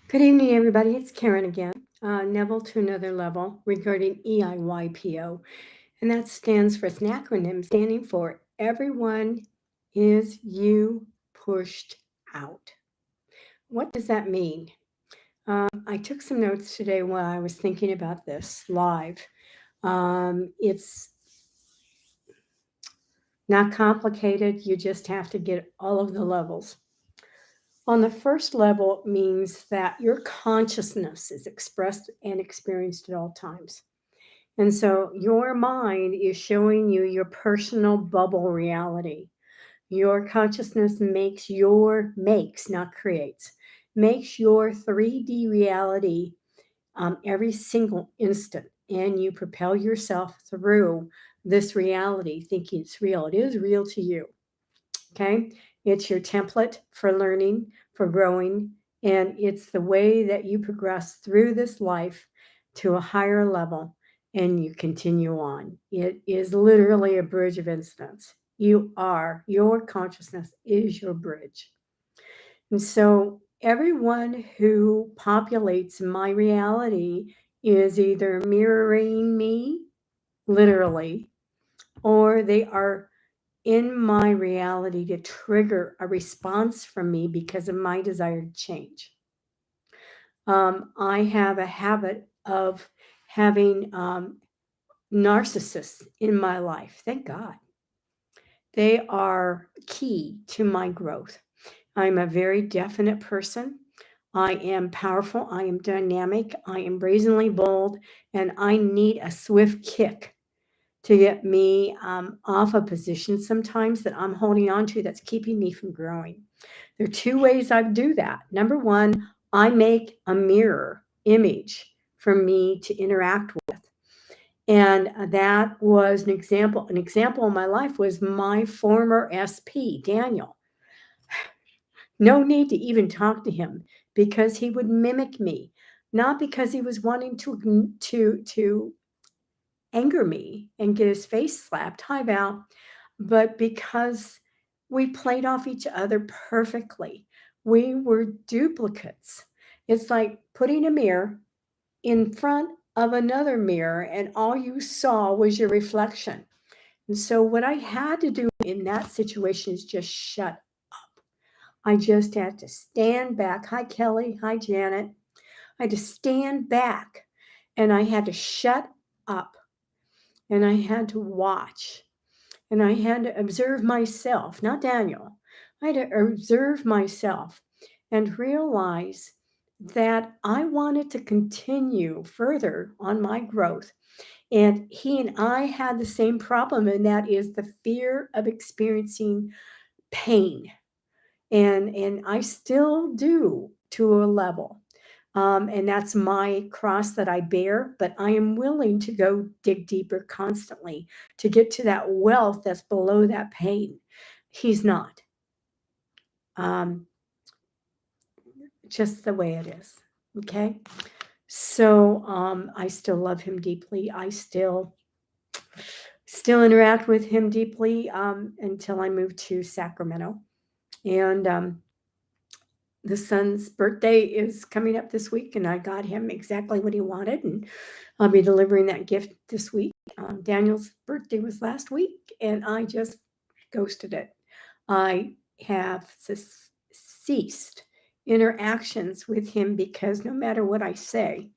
Good evening, everybody. It's Karen again. Neville to another level regarding EIYPO, and that stands for, it's an acronym standing for Everyone is You Pushed Out. What does that mean? I took some notes today while I was thinking about this live. It's not complicated, you just have to get all of the levels. On the first level, it means that your consciousness is expressed and experienced at all times. And so your mind is showing you your personal bubble reality. Your consciousness makes, not creates, makes your 3D reality every single instant. And you propel yourself through this reality thinking it's real. It is real to you. Okay. It's your template for learning, for growing, and it's the way that you progress through this life to a higher level and you continue on. It is literally a bridge of incidents. Your consciousness is your bridge. And so everyone who populates my reality is either mirroring me, literally, or they are in my reality to trigger a response from me because of my desire to change. I have a habit of having narcissists in my life. Thank God. They are key to my growth. I'm a very definite person. I am powerful. I am dynamic. I am brazenly bold. And I need a swift kick to get me off a position sometimes that I'm holding on to that's keeping me from growing. There are two ways I do that. Number one, I make a mirror image for me to interact with. And that was an example. An example in my life was my former SP, Daniel. No need to even talk to him because he would mimic me, not because he was wanting to anger me and get his face slapped. Hi, Val. But because we played off each other perfectly. We were duplicates. It's like putting a mirror in front of another mirror, and all you saw was your reflection. And so, what I had to do in that situation is just shut up. I just had to stand back. Hi, Kelly. Hi, Janet. I had to stand back and I had to shut up and I had to watch and I had to observe myself, not Daniel. I had to observe myself and realize that I wanted to continue further on my growth. And he and I had the same problem, and that is the fear of experiencing pain. And I still do to a level. And that's my cross that I bear, but I am willing to go dig deeper constantly to get to that wealth that's below that pain. He's not. Um, just the way it is. Okay. So I still love him deeply. I still interact with him deeply until I move to Sacramento. And the son's birthday is coming up this week, and I got him exactly what he wanted, and I'll be delivering that gift this week. Daniel's birthday was last week, and I just ghosted it. I have ceased interactions with him because no matter what I say,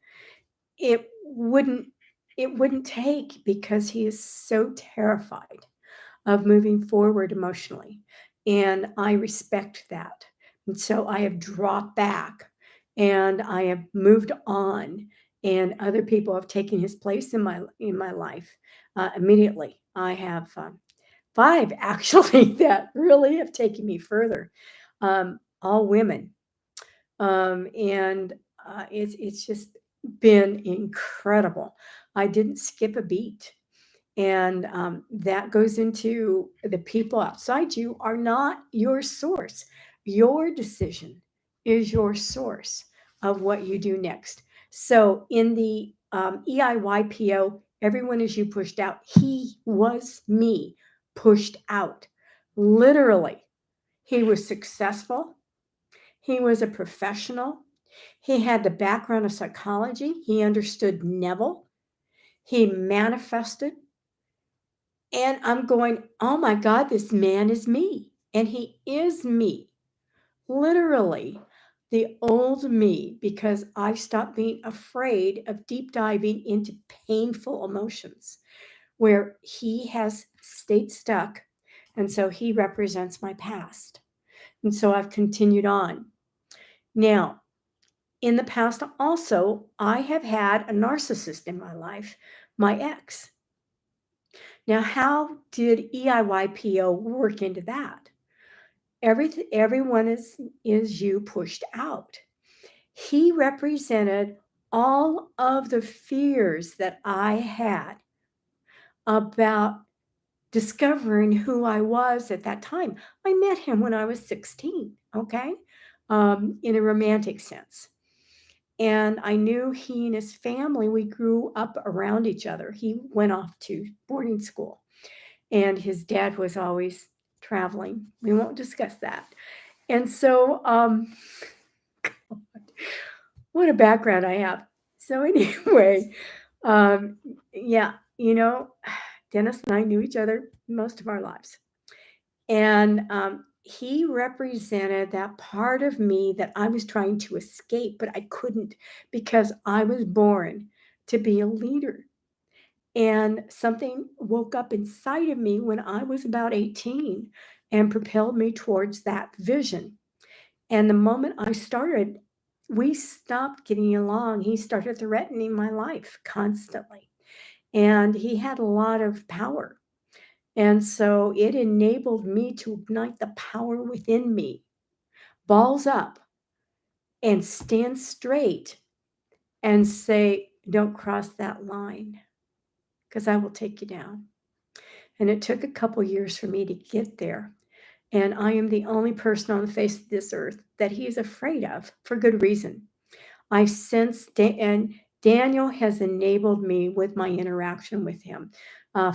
it wouldn't it wouldn't take because he is so terrified of moving forward emotionally. And I respect that. And so I have dropped back and I have moved on and other people have taken his place in my life immediately. I have five actually that really have taken me further, all women. And it's just been incredible. I didn't skip a beat. And that goes into the people outside you are not your source. Your decision is your source of what you do next. So in the EIYPO, everyone is you pushed out. He was me pushed out. Literally, he was successful. He was a professional. He had the background of psychology. He understood Neville. He manifested. And I'm going, oh my God, this man is me. And he is me, literally the old me, because I stopped being afraid of deep diving into painful emotions where he has stayed stuck. And so he represents my past. And so I've continued on. Now, in the past, also, I have had a narcissist in my life, my ex. Now, how did EIYPO work into that? Everyone is you pushed out. He represented all of the fears that I had about discovering who I was at that time. I met him when I was 16, okay, in a romantic sense. And I knew he and his family, we grew up around each other. He went off to boarding school, and his dad was always traveling. We won't discuss that. And so, what a background I have. So, anyway, um, yeah, Dennis and I knew each other most of our lives. And he represented that part of me that I was trying to escape, but I couldn't because I was born to be a leader. And something woke up inside of me when I was about 18 and propelled me towards that vision. And the moment I started, we stopped getting along. He started threatening my life constantly. And he had a lot of power. And so it enabled me to ignite the power within me, balls up, and stand straight and say, don't cross that line because I will take you down. And it took a couple years for me to get there. And I am the only person on the face of this earth that he is afraid of for good reason. I sense, and Daniel has enabled me with my interaction with him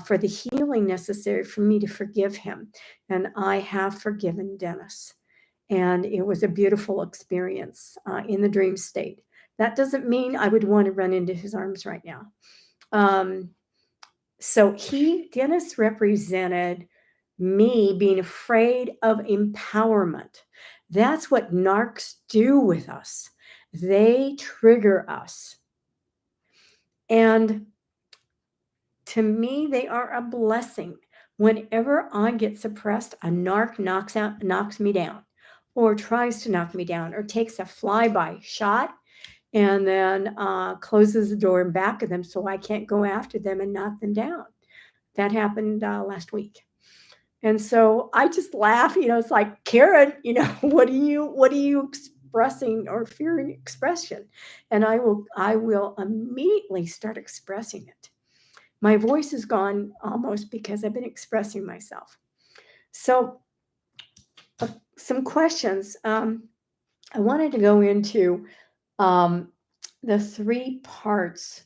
for the healing necessary for me to forgive him. And I have forgiven Dennis. And it was a beautiful experience in the dream state. That doesn't mean I would want to run into his arms right now. So Dennis represented me being afraid of empowerment. That's what narcs do with us. They trigger us. And to me, they are a blessing. Whenever I get suppressed, a narc knocks me down, or tries to knock me down, or takes a flyby shot and then closes the door in back of them so I can't go after them and knock them down. That happened last week. And so I just laugh, it's like, Karen, what are you expressing or fearing expression? And I will immediately start expressing it. My voice is gone almost because I've been expressing myself. So some questions. I wanted to go into the 3 parts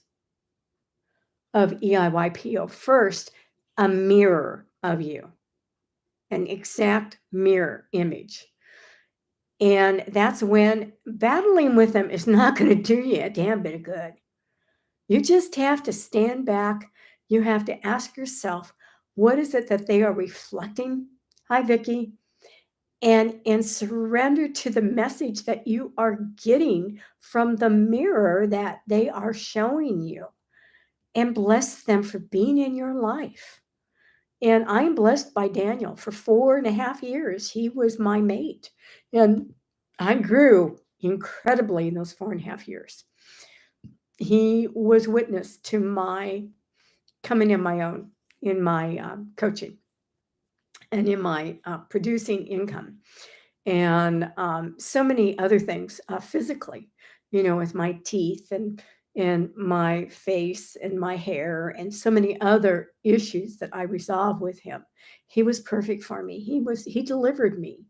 of EIYPO. First, a mirror of you, an exact mirror image. And that's when battling with them is not going to do you a damn bit of good. You just have to stand back. You have to ask yourself, what is it that they are reflecting? Hi, Vicki. And surrender to the message that you are getting from the mirror that they are showing you, and bless them for being in your life. And I'm blessed by Daniel. For 4.5 years, he was my mate. And I grew incredibly in those 4.5 years. He was witness to my coming in my own, in my coaching and in my producing income. And so many other things physically, with my teeth and my face and my hair and so many other issues that I resolved with him. He was perfect for me. He delivered me.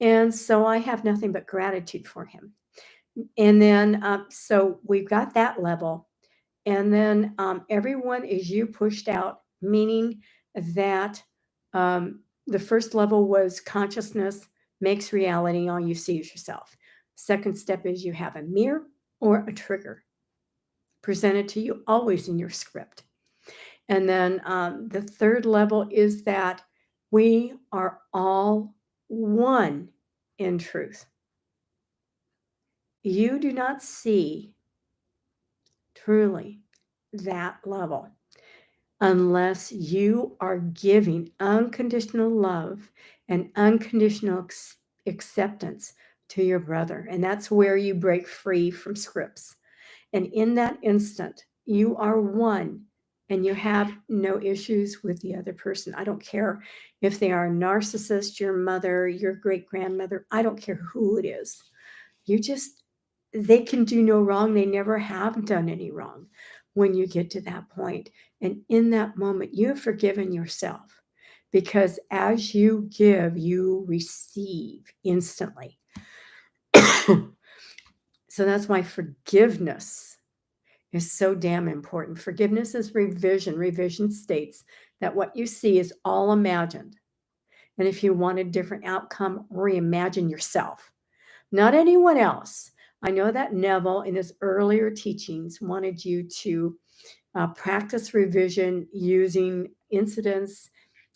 And so I have nothing but gratitude for him. And then, so we've got that level. And then everyone is you pushed out, meaning that the first level was consciousness makes reality, all you see is yourself. Second step is you have a mirror or a trigger presented to you always in your script. And then the third level is that we are all one in truth. You do not see truly that level unless you are giving unconditional love and unconditional acceptance to your brother. And that's where you break free from scripts. And in that instant, you are one and you have no issues with the other person. I don't care if they are a narcissist, your mother, your great grandmother, I don't care who it is. They can do no wrong. They never have done any wrong when you get to that point. And in that moment, you have forgiven yourself because as you give, you receive instantly. So that's why forgiveness is so damn important. Forgiveness is revision. Revision states that what you see is all imagined. And if you want a different outcome, reimagine yourself, not anyone else. I know that Neville, in his earlier teachings, wanted you to practice revision using incidents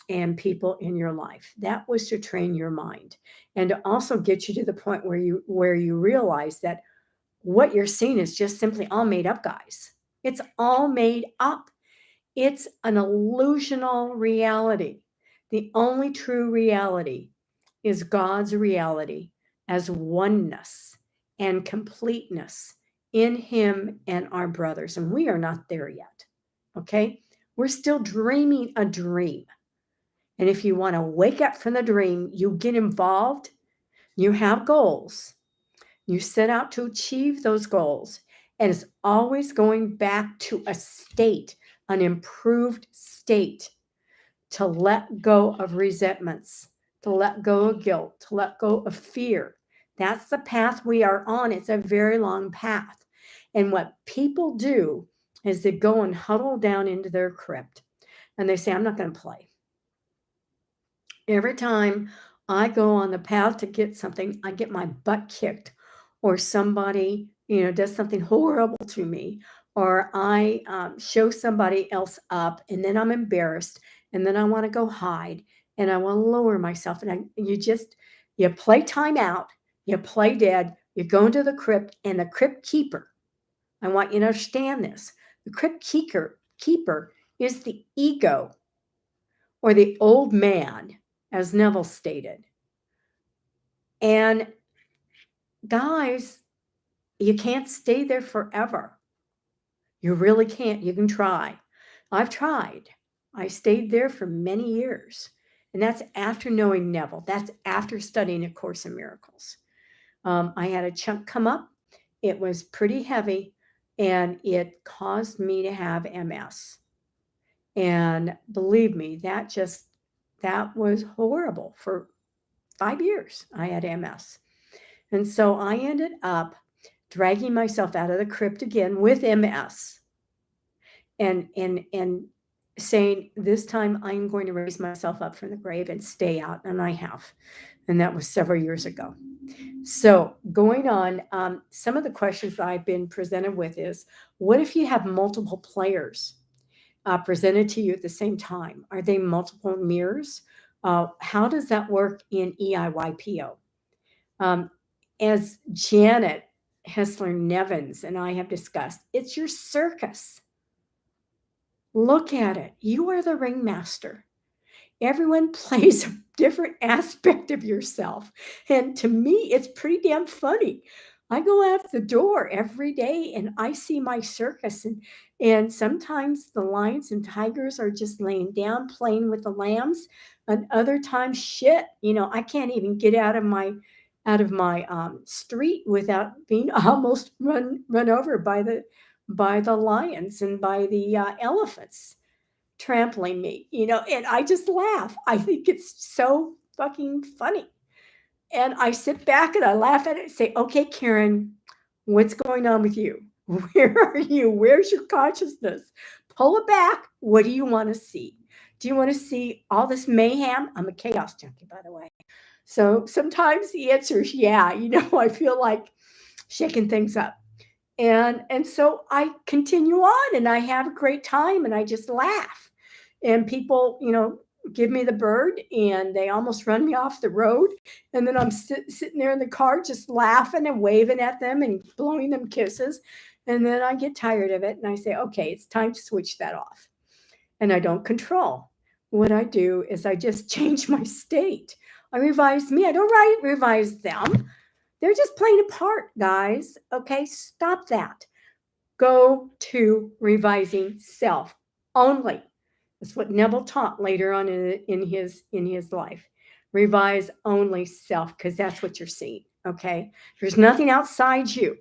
and people in your life. That was to train your mind and to also get you to the point where you realize that what you're seeing is just simply all made up, guys. It's all made up. It's an illusional reality. The only true reality is God's reality as oneness and completeness in Him and our brothers. And we are not there yet. Okay? We're still dreaming a dream. And if you want to wake up from the dream, you get involved, you have goals, you set out to achieve those goals, and it's always going back to a state, an improved state, to let go of resentments, to let go of guilt, to let go of fear. That's the path we are on. It's a very long path. And what people do is they go and huddle down into their crypt and they say, I'm not going to play. Every time I go on the path to get something, I get my butt kicked, or somebody, does something horrible to me, or I show somebody else up, and then I'm embarrassed, and then I want to go hide, and I want to lower myself, and you play time out, you play dead, you go into the crypt, and the crypt keeper. I want you to understand this. The crypt keeper is the ego, or the old man, as Neville stated. And guys, you can't stay there forever. You really can't. You can try. I've tried. I stayed there for many years. And that's after knowing Neville. That's after studying A Course in Miracles. I had a chunk come up. It was pretty heavy, and it caused me to have MS. And believe me, that was horrible. For 5 years, I had MS. And so I ended up dragging myself out of the crypt again with MS and saying, this time I'm going to raise myself up from the grave and stay out. And I have. And that was several years ago. So going on, some of the questions that I've been presented with is, what if you have multiple players presented to you at the same time? Are they multiple mirrors? How does that work in EIYPO? As Janet Hessler Nevins and I have discussed, it's your circus. Look at it. You are the ringmaster. Everyone plays a different aspect of yourself. And to me, it's pretty damn funny. I go out the door every day and I see my circus. And sometimes the lions and tigers are just laying down playing with the lambs. And other times, shit, I can't even get out of my street without being almost run over by the lions and by the elephants trampling me, and I just laugh. I think it's so fucking funny. And I sit back and I laugh at it and say, okay, Karen, what's going on with you? Where are you? Where's your consciousness? Pull it back. What do you want to see? Do you want to see all this mayhem? I'm a chaos junkie, by the way. So sometimes the answer is yeah. I feel like shaking things up. And so I continue on and I have a great time and I just laugh. And people, give me the bird and they almost run me off the road. And then I'm sitting there in the car just laughing and waving at them and blowing them kisses. And then I get tired of it and I say, okay, it's time to switch that off. And I don't control. What I do is I just change my state. I revise me. I don't revise them. They're just playing a part, guys. Okay, stop that. Go to revising self only. That's what Neville taught later on in his life. Revise only self because that's what you're seeing. Okay, there's nothing outside you.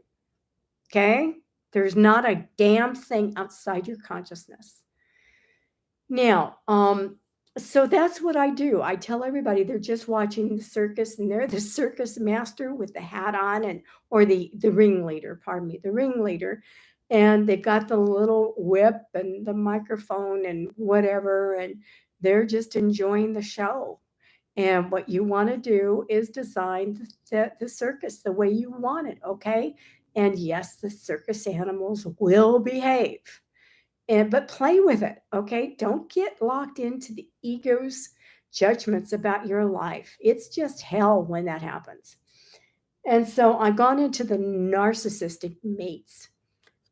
Okay, there's not a damn thing outside your consciousness. Now, so that's what I do. I tell everybody they're just watching the circus and they're the circus master with the hat on or the ringleader, pardon me, the ringleader. And they've got the little whip and the microphone and whatever, and they're just enjoying the show. And what you want to do is design the circus the way you want it, okay? And yes, the circus animals will behave but play with it, okay? Don't get locked into the ego's judgments about your life. It's just hell when that happens. And so I've gone into the narcissistic mates.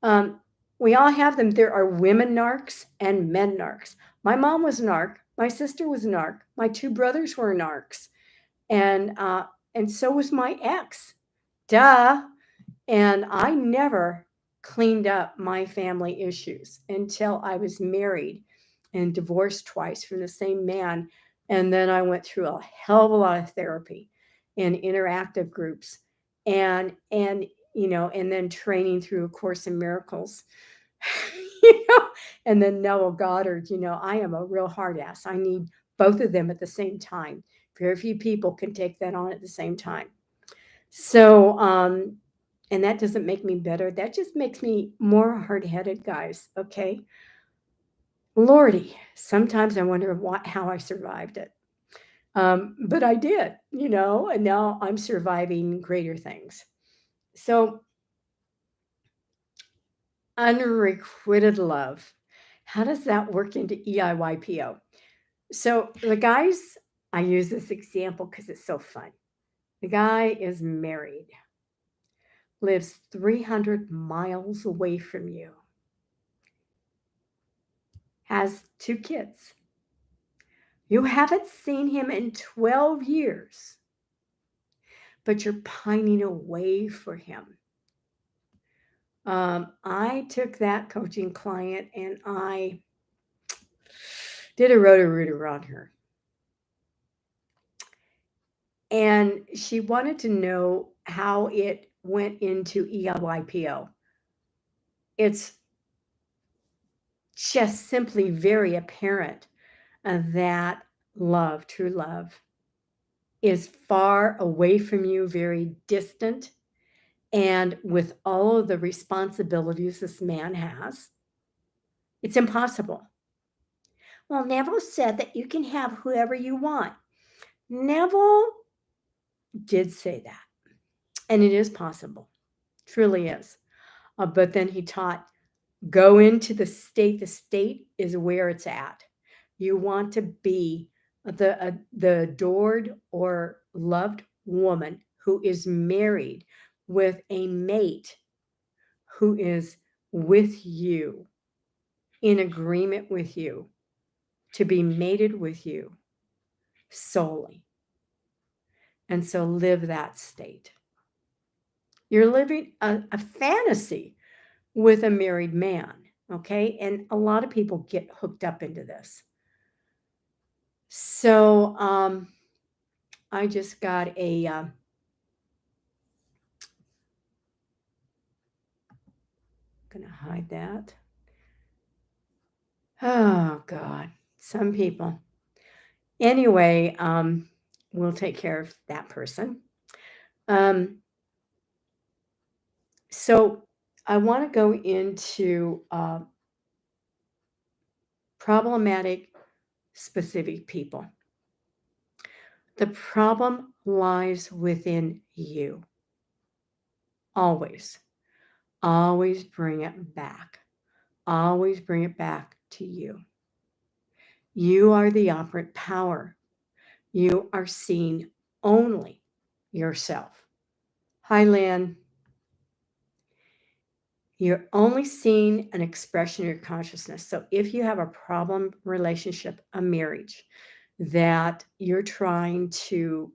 Um, we all have them. There are women narcs and men narcs. My mom was a narc. My sister was a narc. My two brothers were narcs, and so was my ex. Duh. And I never cleaned up my family issues until I was married and divorced twice from the same man. And then I went through a hell of a lot of therapy and interactive groups and then training through A Course in Miracles. you know, and then Neville Goddard, I am a real hard ass. I need both of them at the same time. Very few people can take that on at the same time. So, and that doesn't make me better. That just makes me more hard-headed, guys. Okay. Lordy, sometimes I wonder how I survived it. But I did, and now I'm surviving greater things. So, unrequited love. How does that work into EIYPO? So, the guys, I use this example because it's so fun. The guy is married, lives 300 miles away from you, has 2 kids. You haven't seen him in 12 years, but you're pining away for him. I took that coaching client and I did a roto-rooter on her. And she wanted to know how it went into EIYPO. It's just simply very apparent that love, true love, is far away from you, very distant, and with all of the responsibilities this man has, it's impossible. Well, Neville said that you can have whoever you want. Neville did say that, and it is possible, truly is. But then he taught go into the state. The state is where it's at. You want to be the adored or loved woman who is married with a mate who is with you, in agreement with you, to be mated with you solely. And so live that state. You're living a fantasy with a married man, okay? And a lot of people get hooked up into this. So I just got gonna hide that. Oh God, some people. Anyway, we'll take care of that person. So I want to go into problematic specific people. The problem lies within you. Always. Always bring it back. Always bring it back to you. You are the operant power. You are seeing only yourself. Hi, Lynn. You're only seeing an expression of your consciousness. So if you have a problem relationship, a marriage, that you're trying to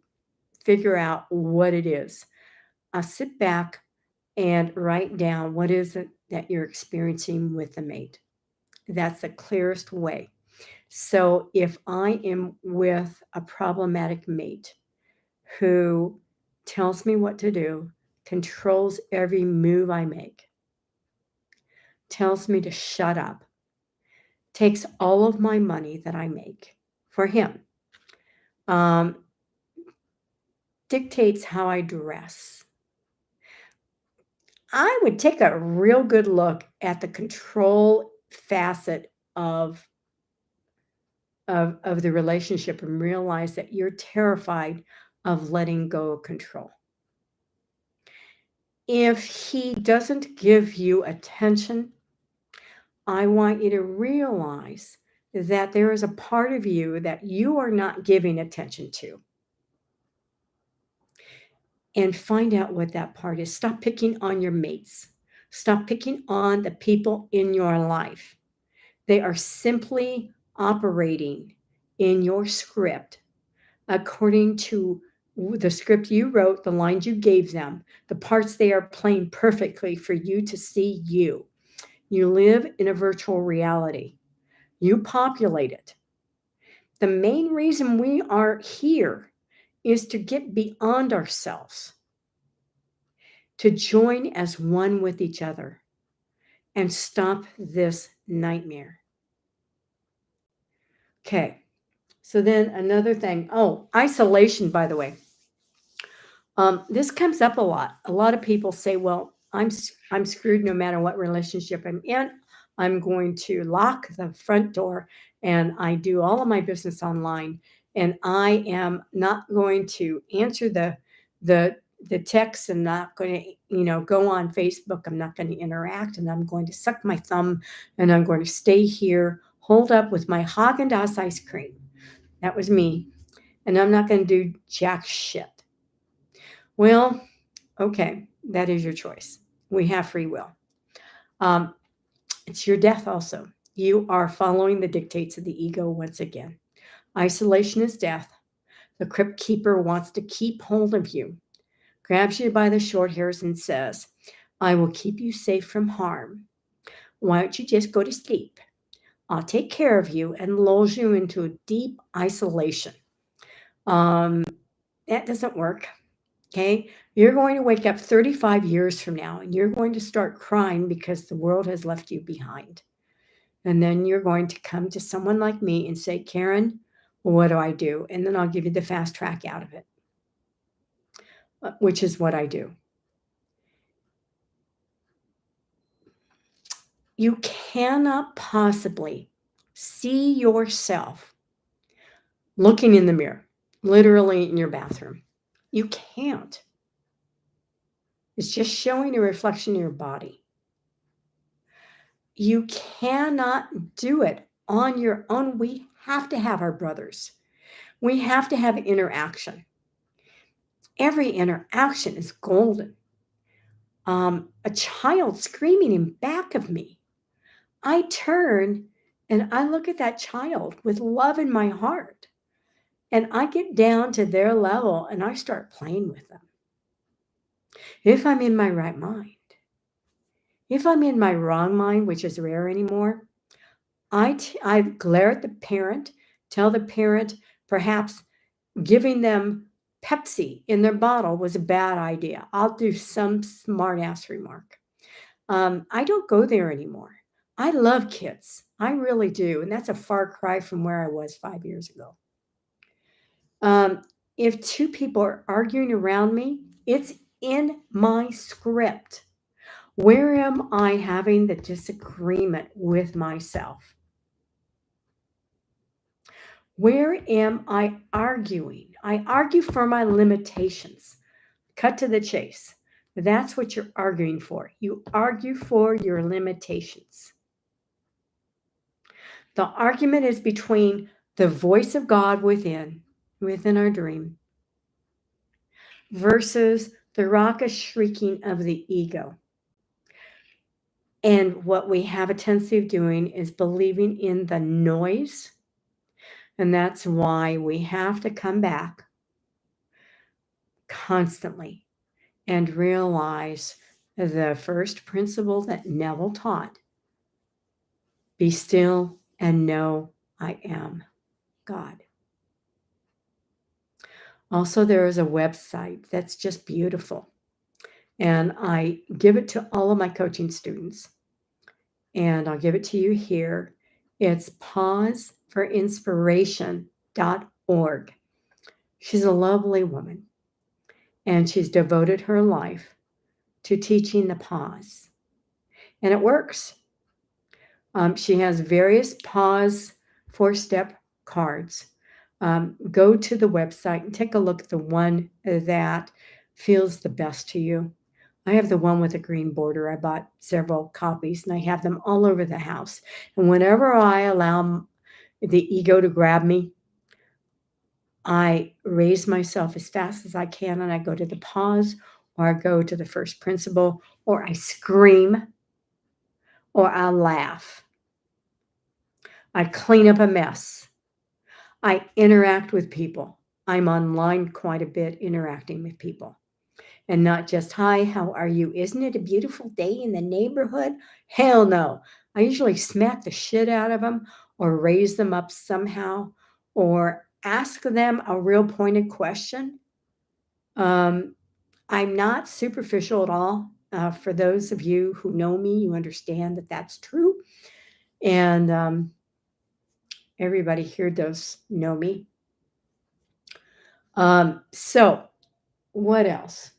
figure out what it is, sit back and write down what is it that you're experiencing with the mate. That's the clearest way. So if I am with a problematic mate who tells me what to do, controls every move I make, tells me to shut up, takes all of my money that I make for him, um, dictates how I dress, I would take a real good look at the control facet of the relationship and realize that you're terrified of letting go of control. If he doesn't give you attention, I want you to realize that there is a part of you that you are not giving attention to. And find out what that part is. Stop picking on your mates. Stop picking on the people in your life. They are simply operating in your script according to the script you wrote, the lines you gave them, the parts they are playing perfectly for you to see you. You live in a virtual reality. You populate it. The main reason we are here is to get beyond ourselves, to join as one with each other and stop this nightmare. Okay. So then another thing, isolation, by the way. This comes up a lot. A lot of people say, well, I'm screwed no matter what relationship I'm in. I'm going to lock the front door and I do all of my business online. And I am not going to answer the texts and not going to, go on Facebook. I'm not going to interact and I'm going to suck my thumb and I'm going to stay here, hold up with my Haagen-Dazs ice cream. That was me. And I'm not going to do jack shit. Well, okay, that is your choice. We have free will. It's your death also. You are following the dictates of the ego once again. Isolation is death. The crypt keeper wants to keep hold of you, grabs you by the short hairs and says, I will keep you safe from harm. Why don't you just go to sleep? I'll take care of you, and lulls you into a deep isolation. That doesn't work. Okay. You're going to wake up 35 years from now and you're going to start crying because the world has left you behind. And then you're going to come to someone like me and say, Karen, what do I do? And then I'll give you the fast track out of it, which is what I do. You cannot possibly see yourself looking in the mirror, literally in your bathroom. You can't. It's just showing a reflection of your body. You cannot do it on your own. We have to have our brothers. We have to have interaction. Every interaction is golden. A child screaming in back of me. I turn and I look at that child with love in my heart. And I get down to their level and I start playing with them. If I'm in my right mind. If I'm in my wrong mind, which is rare anymore, I glare at the parent, tell the parent perhaps giving them Pepsi in their bottle was a bad idea. I'll do some smart ass remark. I don't go there anymore. I love kids. I really do. And that's a far cry from where I was 5 years ago. If two people are arguing around me, it's in my script. Where am I having the disagreement with myself? Where am I arguing? I argue for my limitations. Cut to the chase. That's what you're arguing for. You argue for your limitations. The argument is between the voice of God within our dream, versus the raucous shrieking of the ego. And what we have a tendency of doing is believing in the noise. And that's why we have to come back constantly and realize the first principle that Neville taught: be still and know I am God. Also, there is a website that's just beautiful, and I give it to all of my coaching students, and I'll give it to you here. It's pausefororinspiration.org. She's a lovely woman, and she's devoted her life to teaching the pause, and it works. She has various pause 4-step cards. Go to the website and take a look at the one that feels the best to you. I have the one with a green border. I bought several copies and I have them all over the house. And whenever I allow the ego to grab me, I raise myself as fast as I can and I go to the pause, or I go to the first principle, or I scream, or I laugh. I clean up a mess. I interact with people. I'm online quite a bit interacting with people. And not just, hi, how are you? Isn't it a beautiful day in the neighborhood? Hell no. I usually smack the shit out of them or raise them up somehow or ask them a real pointed question. I'm not superficial at all. For those of you who know me, you understand that that's true. And everybody here does know me. So what else?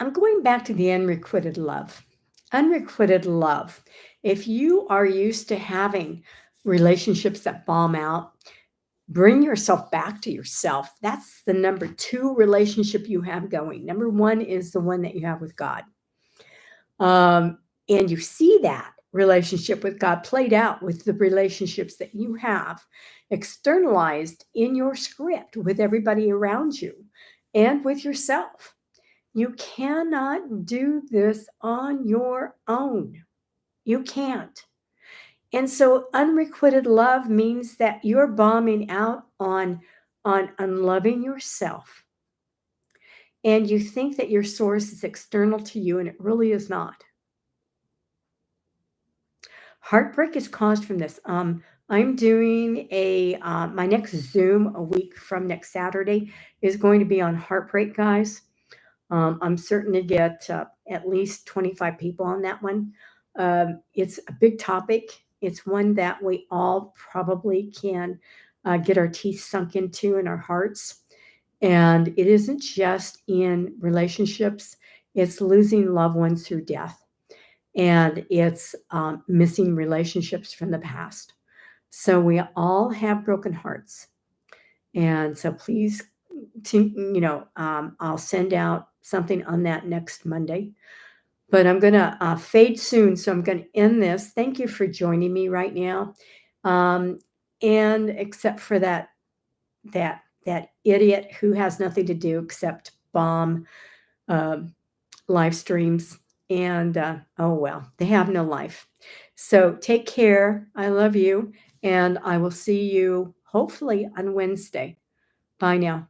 I'm going back to the unrequited love. Unrequited love. If you are used to having relationships that bomb out, bring yourself back to yourself. That's the number 2 relationship you have going. Number 1 is the one that you have with God. And you see that relationship with God played out with the relationships that you have externalized in your script with everybody around you and with yourself. You cannot do this on your own. You can't. And so unrequited love means that you're bombing out on unloving yourself. And you think that your source is external to you, and it really is not. Heartbreak is caused from this. I'm doing my next Zoom a week from next Saturday is going to be on heartbreak, guys. I'm certain to get at least 25 people on that one. It's a big topic. It's one that we all probably can get our teeth sunk into in our hearts. And it isn't just in relationships, it's losing loved ones through death. And it's missing relationships from the past. So we all have broken hearts. And so please, I'll send out something on that next Monday. But I'm going to fade soon, so I'm going to end this. Thank you for joining me right now. And except for that idiot who has nothing to do except bomb live streams. And oh well, they have no life. So take care. I love you. And I will see you hopefully on Wednesday. Bye now.